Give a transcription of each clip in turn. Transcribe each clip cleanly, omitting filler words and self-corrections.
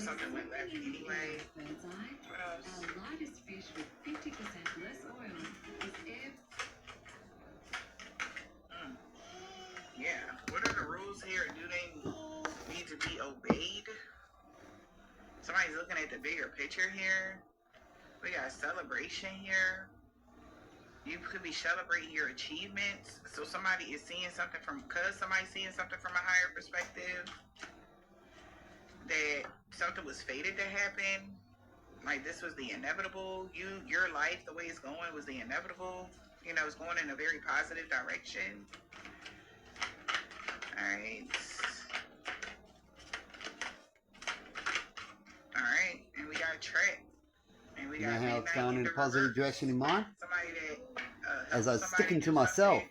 something went left anyway. What else? Our lightest fish with 50% less oil is air. Yeah. What are the rules here? Do they need to be obeyed? Somebody's looking at the bigger picture here. We got celebration here. You could be celebrating your achievements. So somebody is seeing something somebody's seeing something from a higher perspective. That something was fated to happen. Like this was the inevitable. Your life, the way it's going, was the inevitable. You know, it's going in a very positive direction. Alright. Alright. And we got Trek. And we got how it's going in a positive direction in mine? Somebody that as I was sticking to myself.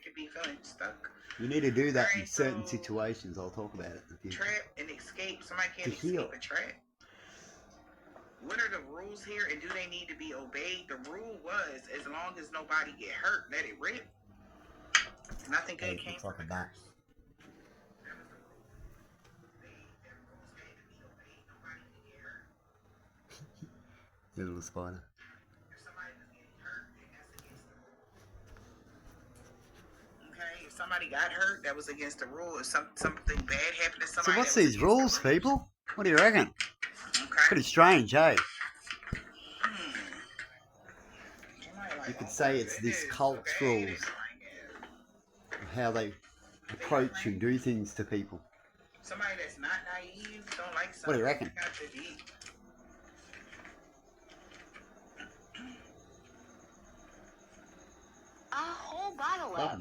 You need to do that in certain situations. I'll talk about it in a few. Trap and escape. Somebody can't escape a trap. What are the rules here, and do they need to be obeyed? The rule was, as long as nobody get hurt, let it rip. Nothing good came from that. Little spider. If somebody got hurt, that was against the rule. If something bad happened to somebody. So what's these rules, people? What do you reckon? Okay. Pretty strange, eh? You could say it's this cult's rules. How they approach and do things to people. Somebody that's not naive, don't like something. What do you reckon? A whole bottle of.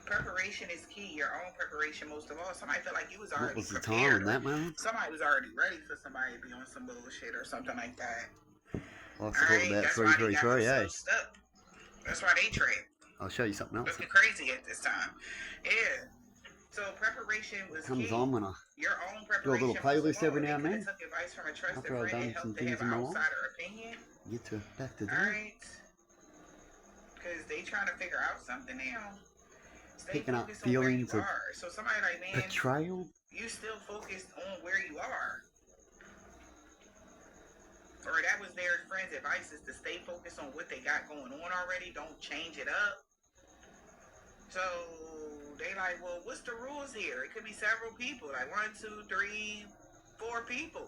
Preparation is key. Your own preparation, most of all. Somebody felt like you was already What was the prepared. time on that, man? Somebody was already ready for somebody to be on some bullshit or something like that. I'll talk about 333, eh? That's why they trade. I'll show you something else. Looking crazy at this time. Yeah. So preparation was Comes key. on when I Your own do a preparation little playlist every now and then. Took advice from a trusted After I've friend done some to things in have my an life. outsider opinion. Get to back to that. Alright. Because they trying to figure out something now. Stay Picking up focused on where you feelings of are. So somebody like, man, betrayal. you still focused on where you are. Or that was their friend's advice, is to stay focused on what they got going on already. Don't change it up. So they like, well, what's the rules here? It could be several people, like 1, 2, 3, 4 people.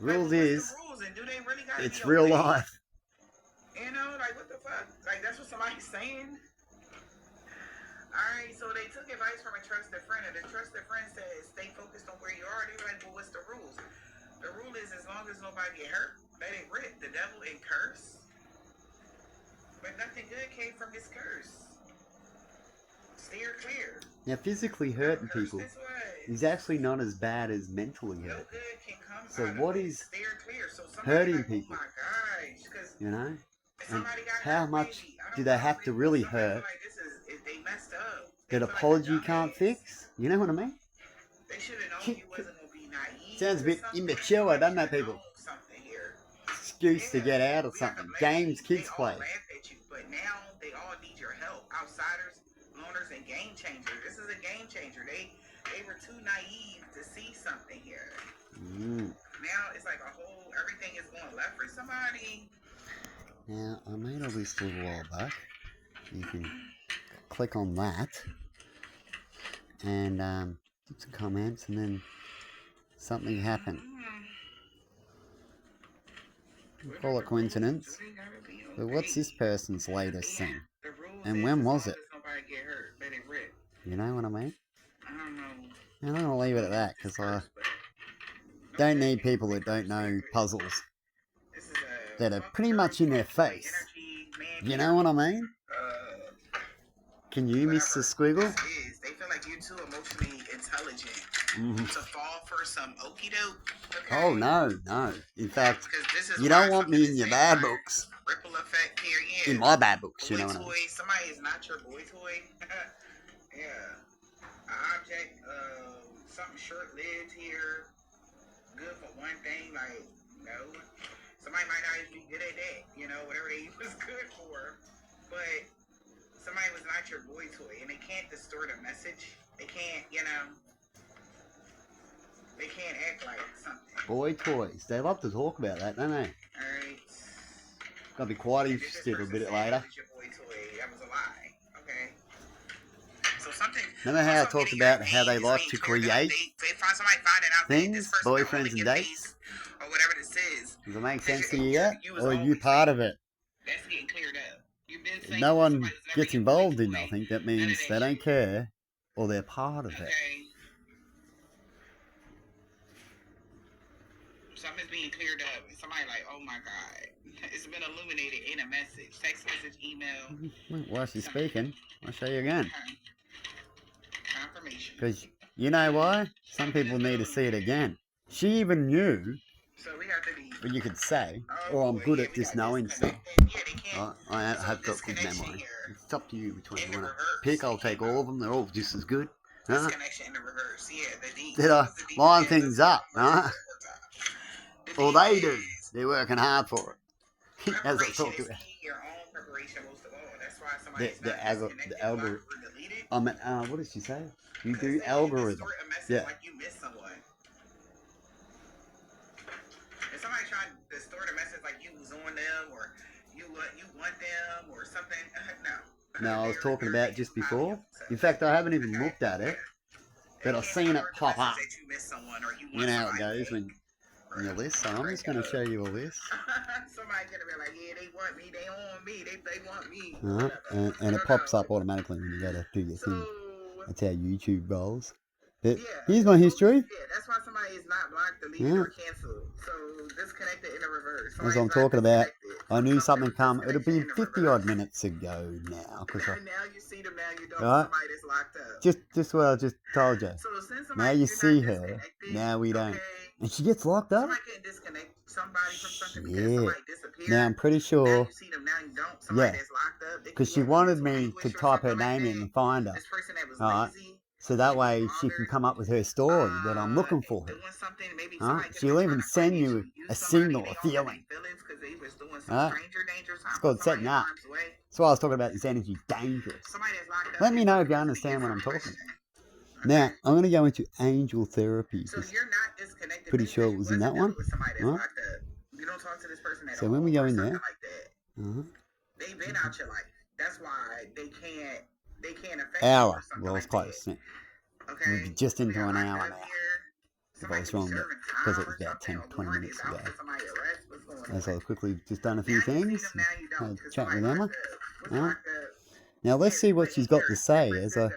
Rules like, is, the rules, and do they really gotta it's be real obeyed? life. You know, like what the fuck? Like that's what somebody's saying. Alright, so they took advice from a trusted friend, and the trusted friend says, stay focused on where you are. They were like, well, what's the rules? The rule is, as long as nobody get hurt, let it rip. The devil and curse. But nothing good came from his curse. Steer clear. Now, physically hurting people is actually not as bad as mentally No hurt. good can come So out what of it. is Steer clear. So hurting like, people? Oh my gosh, 'cause You know? And somebody got how hurt, much maybe. I don't do they know, have to maybe really somebody hurt feel like they messed up. They that feel like apology a can't dumbass. fix? You know what I mean? They should have known you wasn't gonna be naive. Sounds a or bit something. immature, doesn't it, They people? know something here. Excuse to get out of We got something. the Games blessings. kids They all play. laugh at you, but now they all need your help. Outsiders, loners, and game changers. This is a game changer. They were too naive to see something here. Now it's like everything is going left for somebody. Now, I made a list a little while back. You can click on that and put some comments, and then something happened. We call it coincidence. But what's this person's latest thing? And when was it? You know what I mean? I don't know. And I'm going to leave it at that, because I don't need people that don't know puzzles that are pretty much in their face. You know what I mean? Can you miss the squiggle? They feel like you're too emotionally intelligent to fall for some okie doke. Okay? Oh, no. In fact, you don't want me in your bad books. Ripple effect here, yeah. In my bad books, Boy you know what I toy. mean? Somebody is not your boy toy. Yeah. An object, something short-lived here. Good for one thing, like, no. Somebody might not even be good at that, you know, whatever they was good for. But somebody was not about your boy toy, and they can't distort a message. They can't, they can't act like something. Boy toys. They love to talk about that, don't they? Alright. Gotta be quite interested a bit later. Your boy toy. That was a lie. Okay. So something. Remember how I talked about how they like to create they find somebody finding out things, boyfriends and dates? Or whatever this is. Does it make sense to you yet? Or are you part of it? That's getting cleared up. If no one gets involved in nothing, that means they don't care or they're part of it. Okay. Something's being cleared up. And somebody like, oh my God. It's been illuminated in a message. Text message, email. While she's speaking, I'll show you again. Confirmation. Because you know why? Some people need to see it again. She even knew, so we have to be, but you could say, oh, I'm good at just knowing stuff. I have got good memory. It's up to you which one you want to pick. I'll take all of them. They're all just as good. Disconnection in the reverse. Yeah, did I line things up? All they do, they're working hard for it. As I talk to your own preparation most of all. That's why the algorithm. I mean, what did she say? You do algorithm. Yeah. Like you miss someone. If somebody trying to distort a message like you was on them or you want them or something, no. No, I was talking about just before. In fact, I haven't even looked at it, but I've seen it pop up. You know how it goes when you list. So I'm just going to show you a list. Somebody gonna be like, yeah, they want me, they on me, they want me. And it pops up automatically when you go to do your thing. That's how YouTube rolls. But here's my history. Yeah, that's why somebody is not blocked, deleted, or canceled. So disconnected in the reverse. As I'm talking about, I knew something come. It'll be 50 odd minutes ago now. Now you see them, now you don't. Right? Somebody that's locked up. Just what I just told you. So now you see her. Now we don't. And she gets locked up. Somebody can disconnect somebody from something because somebody disappeared. Now I'm pretty sure. Now you see them, now you don't. Somebody that's locked up. Because she wanted me to type her name in and find her. This person that was lazy. So that way she can come up with her story that I'm looking for her. She'll even send you a signal, a feeling. It's called setting up. That's why I was talking about this energy, dangerous. Let me know if you understand what I'm talking about. Now, I'm going to go into angel therapy. Pretty sure it was in that one. Right? So when we go in there, they've been out your life. That's why they can't affect hour. You. Well, it's close. Yeah. Okay. We'll be just into an hour now. If I was wrong, because it was about 10, 20 minutes ago. As I've quickly just done a few things, had a chat with Emma. Now let's see what she's got to say, as I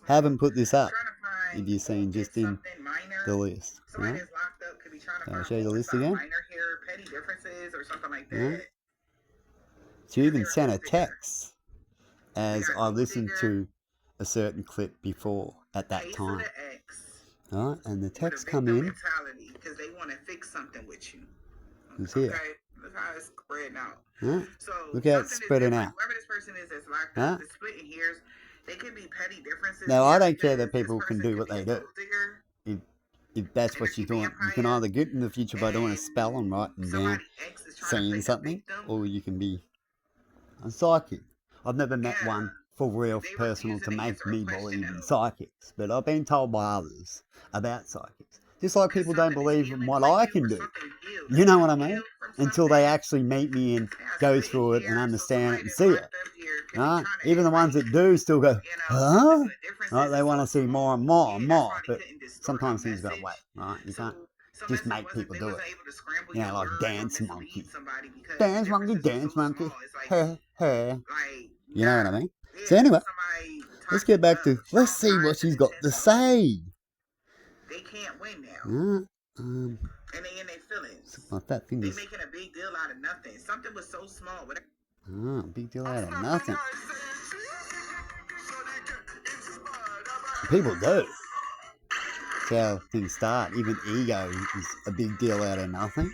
haven't put this up, if you've seen just in the list. Right? So I'll show you the list again. Right? She even sent a text as I listened to a certain clip before at that time. Alright, and the text come in. Because they want to fix something with you. Who's here? Okay, look how it's spreading out. Right. So look how it's spreading out. Whoever this person is that's locked up, the splitting hairs, they could be petty differences. No, I don't care that people can do what they do. If that's what you're doing, you can either get in the future by doing a spell and writing down, saying something, or you can be a psychic. I've never met one for real personal to make me believe in psychics, but I've been told by others about psychics. Just like people don't believe in what I can do. You know what I mean? Until they actually meet me and go through it and understand it and see it. Right? Even the ones that do still go, huh? Right? They want to see more and more and more, but sometimes things got to wait, right? You can't just make people do it. You know, like dance monkey. Dance monkey, dance monkey. Hey, hey. You know what I mean? So anyway, let's get back to, let's see what she's got to say. They can't win now. And they in their feelings. My fat fingers. They making a big deal out of nothing. Something was so small. Big deal out of nothing. People do. That's how things start. Even ego is a big deal out of nothing.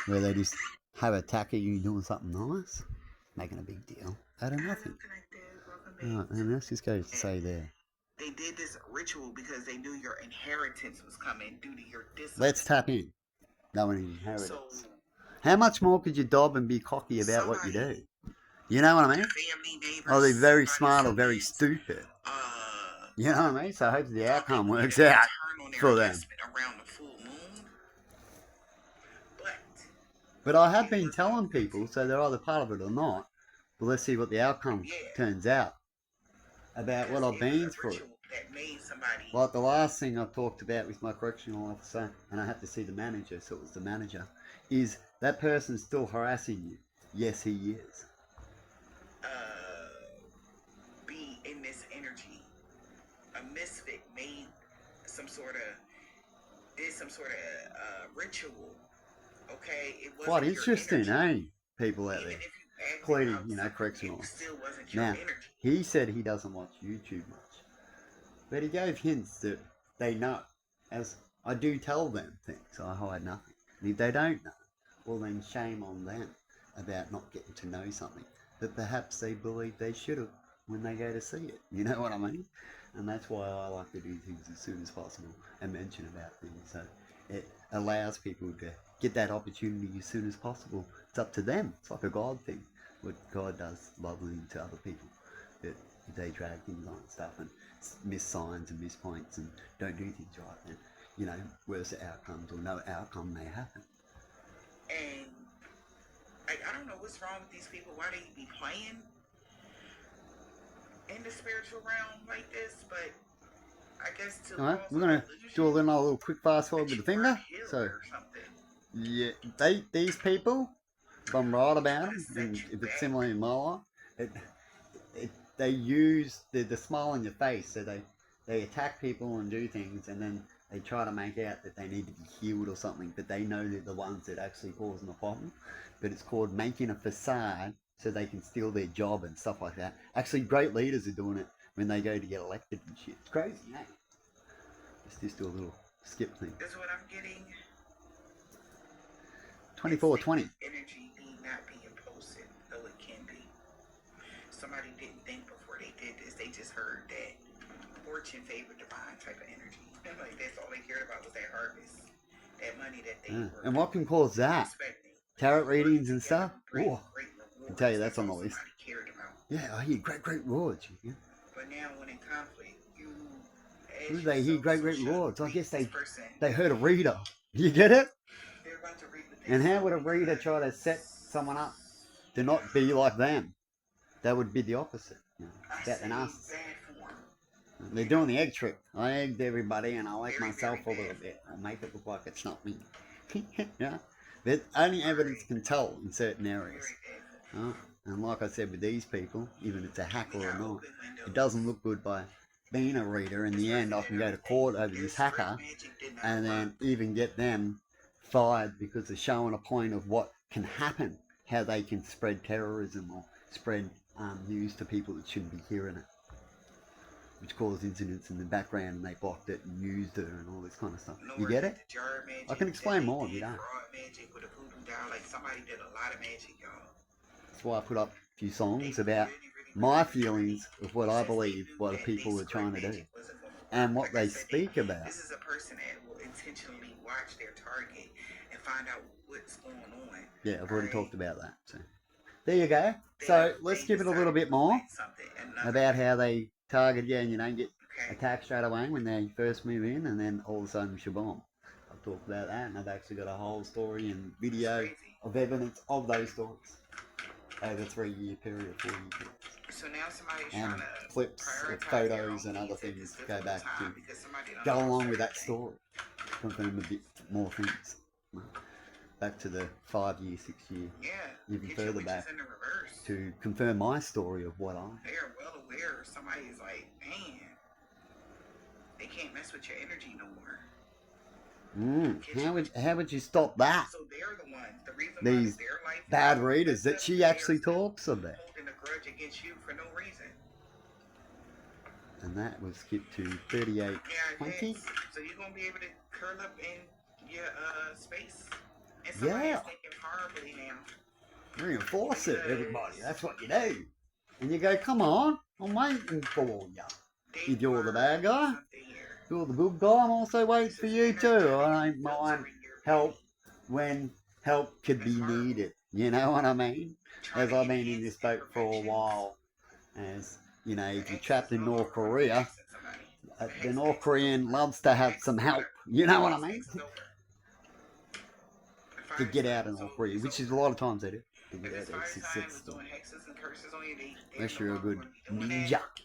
Where they just have a attack at you doing something nice. Making a big deal out of nothing. Right, and let's just go to say there. They did this ritual because they knew your inheritance was coming due to your discipline. Let's tap in. No one inheritance. How much more could you dob and be cocky about what you do? You know what I mean? family, neighbors. Or they're very somebody smart or who very is, stupid. You know what I mean? So I hope the some outcome people works get a out return on their for them. investment around the full moon. But I have been telling people, so they're either part of it or not. But let's see what the outcome turns out about what I've been through. Like the last thing I talked about with my correctional officer, and I had to see the manager, so it was the manager, is that person still harassing you? Yes, he is. Be in this energy. A misfit made some sort of, did some sort of ritual. Okay, it wasn't Quite interesting, eh? People out Even there, if you including, out you know, something, correctional it officers. still wasn't your Now, energy. he said he doesn't watch YouTube much, but he gave hints that they know. As I do tell them things, I hide nothing. And if they don't know, well then shame on them about not getting to know something that perhaps they believe they should have when they go to see it. You know what I mean? And that's why I like to do things as soon as possible and mention about things. So it allows people to get that opportunity as soon as possible. It's up to them. It's like a God thing. What God does lovely to other people. That they drag things on and stuff and miss signs and miss points and don't do things right. And, you know, worse outcomes or no outcome may happen. And I don't know what's wrong with these people. Why they be playing in the spiritual realm like this, but I guess to all right, we're gonna do a little quick fast forward with the finger. So yeah, these people, if I'm right about them, and if it's similar in my life, they use the smile on your face. So they attack people and do things, and then they try to make out that they need to be healed or something, but they know they're the ones that actually causing the problem. But it's called making a facade so they can steal their job and stuff like that. Actually, great leaders are doing it when they go to get elected and shit. It's crazy, eh? Let's just do a little skip thing. This is what I'm getting. 24-20. Energy need not be impulsive, though it can be. Somebody didn't think before they did this. They just heard that fortune favored divine type of energy. Like that's all they cared about was that harvest, that money that they were. And what can cause that? Tarot readings and stuff? Oh, I can tell you that's on the list. Yeah, I hear great rewards. Yeah. But now when in conflict, Who do they hear great rewards? I guess they heard a reader. You get it? And how would a reader try to set someone up to not be like them? That would be the opposite. You know, about the narcissist. They're doing the egg trick. I egged everybody and I egg myself a little bit. I make it look like it's not me. Yeah. But only evidence can tell in certain areas. And like I said with these people, even if it's a hacker or not, it doesn't look good by being a reader. In the end, I can go to court over this hacker and then even get them fired because they're showing a point of what can happen, how they can spread terrorism or spread news to people that shouldn't be hearing it, which caused incidents in the background and they blocked it and used it and all this kind of stuff. You get it? I can explain more if you don't. That's why I put up a few songs about my feelings of what I believe what the people are trying to do and what they speak about. This is a person that will intentionally watch their target and find out what's going on. Yeah, I've already talked about that. So there you go. So let's give it a little bit more about how they target you and you don't get attacked straight away when they first move in and then all of a sudden shabam. I've talked about that and I've actually got a whole story and video of evidence of those stories over a 3-year period, 4-year period. So now somebody's and trying to clips of photos and other things go back to go along with that story, confirm a bit more things. Back to the 5-year, 6-year, even further back to confirm my story of what I. They are well aware. Somebody's like, man, they can't mess with your energy no more. How would you stop that? So they're the ones. The reason these bad readers that she actually talks about. Holding a grudge against you for no reason. And that was skipped to 38:20. So you're gonna be able to curl up in your space. And yeah. Thinking horribly now. Reinforce it, everybody. That's what you do. And you go, come on, I'm waiting for you. If you're the bad guy, if you're the good guy, I'm also waiting for you too. I don't mind help when help could be needed. You know what I mean? trying as to I've been in enhance this boat for a imperfections. while, as you know, if you're X trapped is in no North longer Korea, hexing somebody. the Hex North X is Korean over. loves to have Hex some is help. over. You know what I Hex mean? X is over. To Fire get sign out of was North over. Korea, It's which is a over. lot of times they do. To If get this out of fire sign was 66 doing hexes and curses on you, they're unless no you're a longer good going to be doing ninja. that.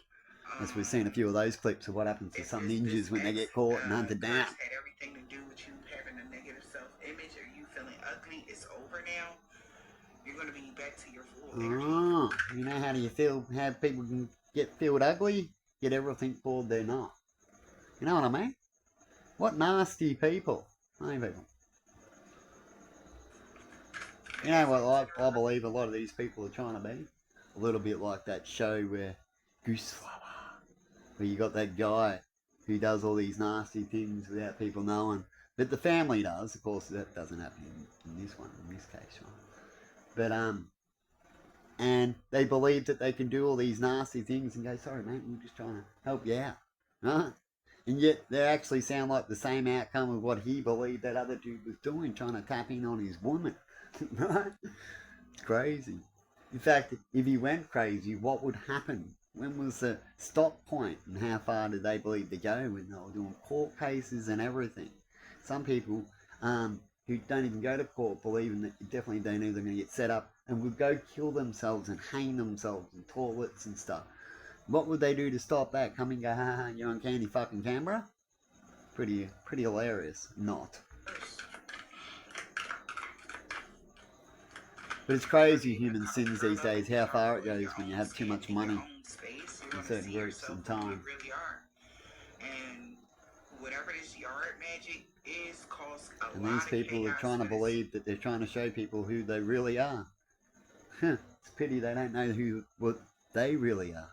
As we've seen a few of those clips of what happens to If some this ninjas when they X get caught and hunted down. curse had everything to do with you having a negative self-image or you feeling ugly, it's over now. You're going to be back to your full energy. Oh, you know how do you feel? How people can get filled ugly? Get everything called they're not. You know what I mean? What nasty people. Nasty people. You know what I believe a lot of these people are trying to be? A little bit like that show where Gooseflower, where you got that guy who does all these nasty things without people knowing. But the family does. Of course, that doesn't happen in this one, in this case, right? But, and they believe that they can do all these nasty things and go, sorry, mate, we're just trying to help you out, right? And yet they actually sound like the same outcome of what he believed that other dude was doing, trying to tap in on his woman, right? It's crazy. In fact, if he went crazy, what would happen? When was the stop point, and how far did they believe to go when they were doing court cases and everything? Some people who don't even go to court believing that you definitely don't know they're going to get set up and would go kill themselves and hang themselves in toilets and stuff. What would they do to stop that? Come and go, ha ha, you're on candy fucking camera? Pretty hilarious. Not. But it's crazy human sins these days, how far it goes when you have too much money in certain groups and time. Really are. And whatever this yard magic is caused a And lot these of people are chaos trying to for this. believe that they're trying to show people who they really are. It's a pity they don't know what they really are.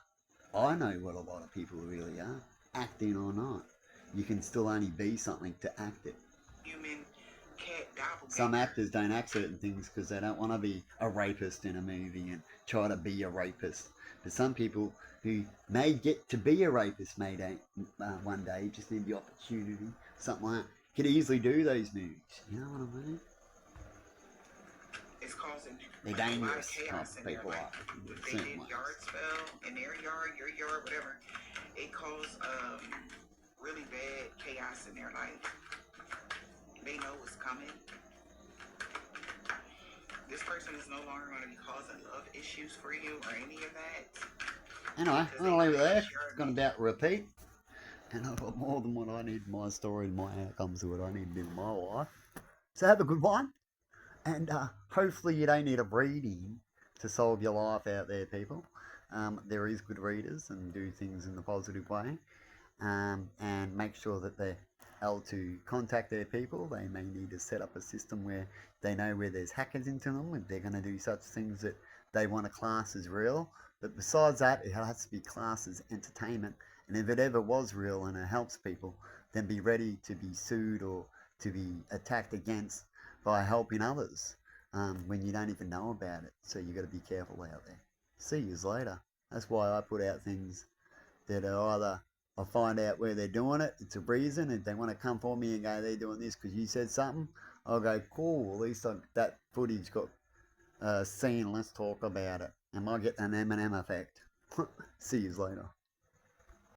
I know what a lot of people really are, acting or not. You can still only be something to act it. Human cat doppelganger. Some actors don't act certain things because they don't want to be a rapist in a movie and try to be a rapist. But some people who may get to be a rapist one day just need the opportunity, something like that, could easily do those movies. You know what I mean? It's causing they're a lot of dangerous chaos in their people life. are. If they did yard spell in their yard, your yard, whatever, it caused really bad chaos in their life. They know what's coming. This person is no longer going to be causing love issues for you or any of that. Anyway, I'm going to leave it there. It's going to about repeat. And I've got more than what I need in my story and my outcomes of what I need to do in my life. So have a good one. And hopefully you don't need a reading to solve your life out there, people. There is good readers and do things in the positive way. And make sure that they're able to contact their people. They may need to set up a system where they know where there's hackers into them if they're going to do such things that they want to class as real. But besides that, it has to be classed as entertainment. And if it ever was real and it helps people, then be ready to be sued or to be attacked against by helping others when you don't even know about it. So you got to be careful out there. See you later. That's why I put out things that are either I find out where they're doing it, it's a reason. If they want to come for me and go, they're doing this because you said something, I'll go, cool, at least that footage got seen, let's talk about it. And might get an Eminem effect. See you later.